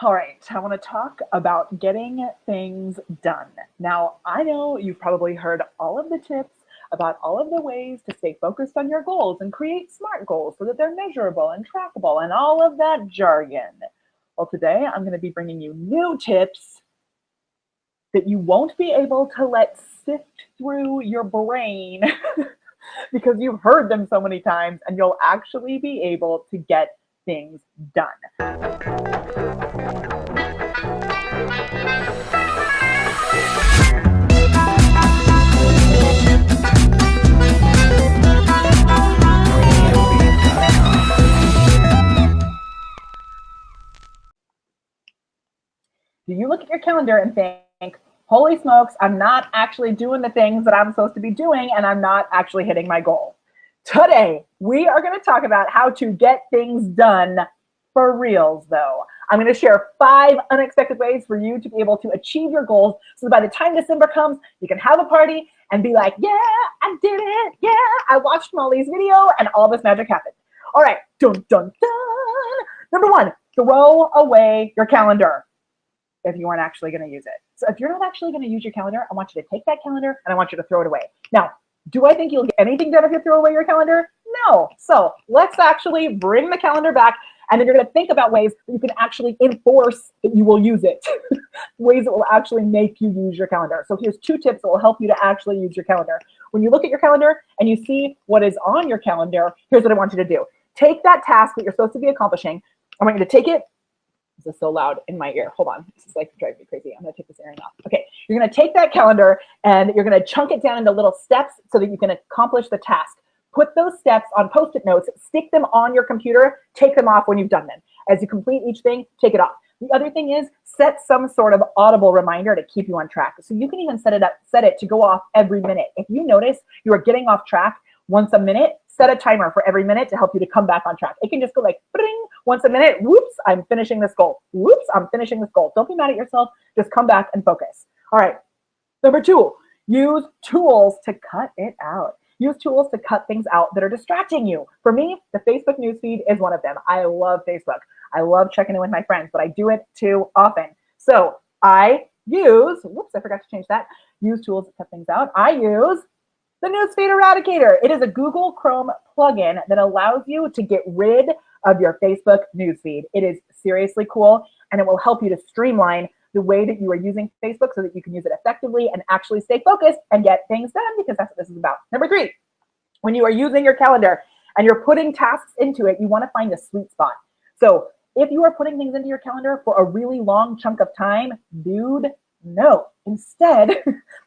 All right, I want to talk about getting things done. Now, I know you've probably heard all of the tips about all of the ways to stay focused on your goals and create SMART goals so that they're measurable and trackable and all of that jargon. Well, today I'm going to be bringing you new tips that you won't be able to let sift through your brain because you've heard them so many times, and you'll actually be able to get things done. Do you look at your calendar and think, holy smokes, I'm not actually doing the things that I'm supposed to be doing, and I'm not actually hitting my goal? Today, we are going to talk about how to get things done for reals, though. I'm going to share 5 unexpected ways for you to be able to achieve your goals so that by the time December comes, you can have a party and be like, yeah, I did it. Yeah, I watched Molly's video and all this magic happened. All right, dun, dun, dun. Number 1, throw away your calendar if you aren't actually going to use it. So if you're not actually going to use your calendar, I want you to take that calendar and I want you to throw it away. Now, do I think you'll get anything done if you throw away your calendar? No. So let's actually bring the calendar back, and then you're going to think about ways that you can actually enforce that you will use it. Ways that will actually make you use your calendar. So here's 2 tips that will help you to actually use your calendar. When you look at your calendar and you see what is on your calendar, here's what I want you to do. Take that task that you're supposed to be accomplishing. I want you to take it. This is so loud in my ear. Hold on. This is like driving me crazy. I'm going to take this earring off. Okay. You're going to take that calendar and you're going to chunk it down into little steps so that you can accomplish the task. Put those steps on Post-it notes, stick them on your computer, take them off when you've done them. As you complete each thing, take it off. The other thing is set some sort of audible reminder to keep you on track. So you can even set it to go off every minute. If you notice you are getting off track once a minute, set a timer for every minute to help you to come back on track. It can just go like, bring, once a minute, whoops, I'm finishing this goal. Whoops, I'm finishing this goal. Don't be mad at yourself. Just come back and focus. All right. Number 2, use tools to cut it out. Use tools to cut things out that are distracting you. For me, the Facebook newsfeed is one of them. I love Facebook. I love checking in with my friends, but I do it too often. So I use, whoops, I forgot to change that. Use tools to cut things out. I use the Newsfeed Eradicator. It is a Google Chrome plugin that allows you to get rid of your Facebook newsfeed. It is seriously cool, and it will help you to streamline the way that you are using Facebook so that you can use it effectively and actually stay focused and get things done, because that's what this is about. Number 3, when you are using your calendar and you're putting tasks into it, you want to find the sweet spot. So if you are putting things into your calendar for a really long chunk of time, dude, no. Instead,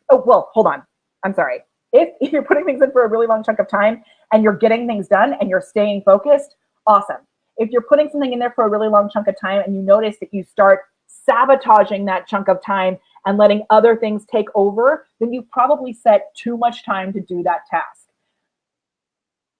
oh, well, hold on. I'm sorry. If you're putting things in for a really long chunk of time and you're getting things done and you're staying focused, awesome. If you're putting something in there for a really long chunk of time and you notice that you start sabotaging that chunk of time and letting other things take over, then you've probably set too much time to do that task,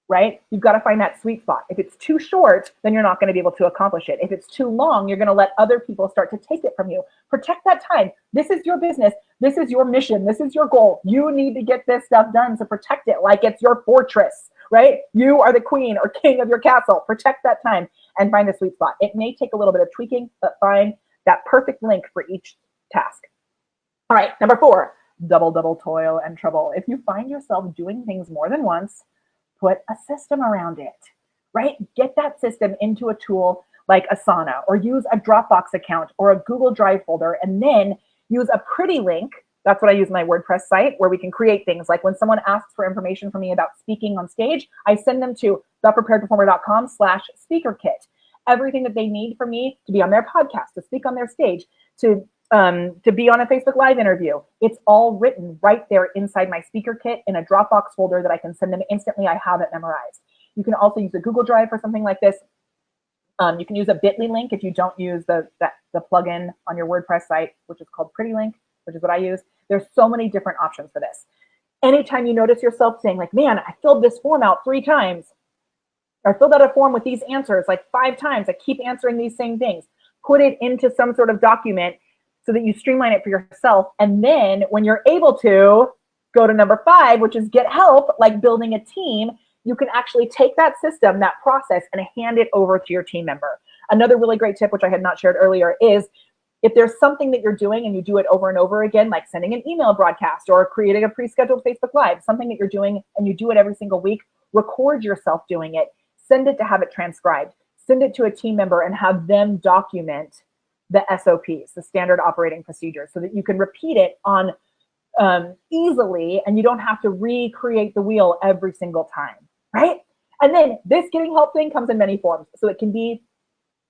right? You've got to find that sweet spot. If it's too short, then you're not going to be able to accomplish it. If it's too long, you're going to let other people start to take it from you. Protect that time. This is your business. This is your mission. This is your goal. You need to get this stuff done, so protect it like it's your fortress, right? You are the queen or king of your castle. Protect that time and find the sweet spot. It may take a little bit of tweaking, but find that perfect link for each task. All right, number 4, double toil and trouble. If you find yourself doing things more than once, put a system around it, right? Get that system into a tool like Asana, or use a Dropbox account or a Google Drive folder, and then use a pretty link. That's what I use in my WordPress site, where we can create things. Like when someone asks for information from me about speaking on stage, I send them to thepreparedperformer.com/speaker-kit. Everything that they need from me to be on their podcast, to speak on their stage, to be on a Facebook Live interview. It's all written right there inside my speaker kit in a Dropbox folder that I can send them instantly. I have it memorized. You can also use a Google Drive for something like this. You can use a bit.ly link if you don't use the plugin on your WordPress site, which is called Pretty Link, which is what I use. There's so many different options for this. Anytime you notice yourself saying like, man, I filled this form out 3 times, or filled out a form with these answers like 5 times, I keep answering these same things, put it into some sort of document so that you streamline it for yourself. And then when you're able to go to number 5, which is get help, like building a team, you can actually take that system, that process, and hand it over to your team member. Another really great tip, which I had not shared earlier, is if there's something that you're doing and you do it over and over again, like sending an email broadcast or creating a pre-scheduled Facebook Live, something that you're doing and you do it every single week, record yourself doing it, send it to have it transcribed, send it to a team member and have them document the SOPs, the standard operating procedures, so that you can repeat it on easily and you don't have to recreate the wheel every single time, right? And then this getting help thing comes in many forms. So it can be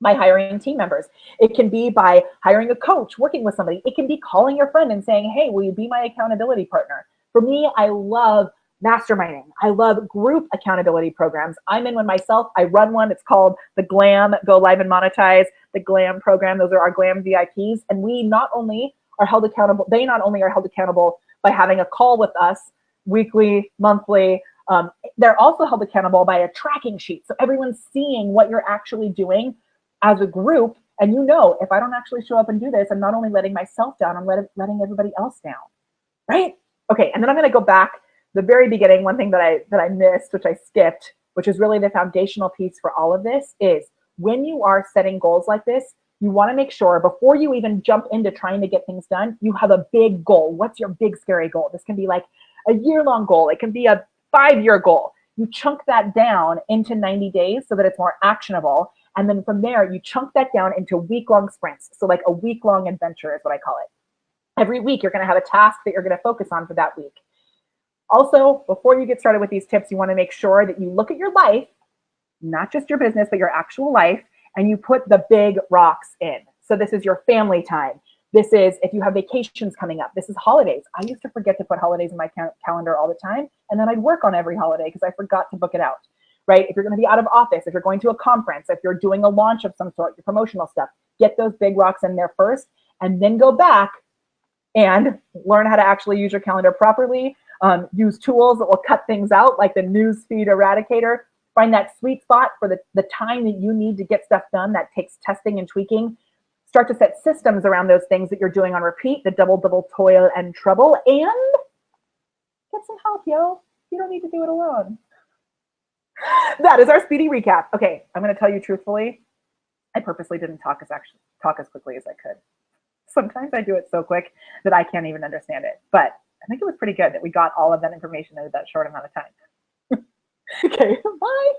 by hiring team members. It can be by hiring a coach, working with somebody. It can be calling your friend and saying, hey, will you be my accountability partner? For me, I love masterminding. I love group accountability programs. I'm in one myself. I run one. It's called the GLAM, Go Live and Monetize, the GLAM program. Those are our GLAM VIPs. And we not only are held accountable, they not only are held accountable by having a call with us weekly, monthly, they're also held accountable by a tracking sheet. So everyone's seeing what you're actually doing as a group. And you know, if I don't actually show up and do this, I'm not only letting myself down, I'm letting everybody else down, right? Okay, and then I'm gonna go back the very beginning. One thing that I missed, which I skipped, which is really the foundational piece for all of this, is when you are setting goals like this, you wanna make sure before you even jump into trying to get things done, you have a big goal. What's your big scary goal? This can be like a year-long goal. It can be a 5-year goal. You chunk that down into 90 days so that it's more actionable. And then from there, you chunk that down into week-long sprints. So like a week-long adventure is what I call it. Every week, you're gonna have a task that you're gonna focus on for that week. Also, before you get started with these tips, you wanna make sure that you look at your life, not just your business, but your actual life, and you put the big rocks in. So this is your family time. This is if you have vacations coming up. This is holidays. I used to forget to put holidays in my calendar all the time, and then I'd work on every holiday because I forgot to book it out, right? If you're gonna be out of office, if you're going to a conference, if you're doing a launch of some sort, your promotional stuff, get those big rocks in there first, and then go back and learn how to actually use your calendar properly. Use tools that will cut things out, like the newsfeed eradicator. Find that sweet spot for the time that you need to get stuff done that takes testing and tweaking. Start to set systems around those things that you're doing on repeat, the double toil and trouble, and get some help, yo. You don't need to do it alone. That is our speedy recap. Okay, I'm gonna tell you truthfully, I purposely didn't talk as quickly as I could. Sometimes I do it so quick that I can't even understand it, but I think it was pretty good that we got all of that information in that short amount of time. Okay, bye.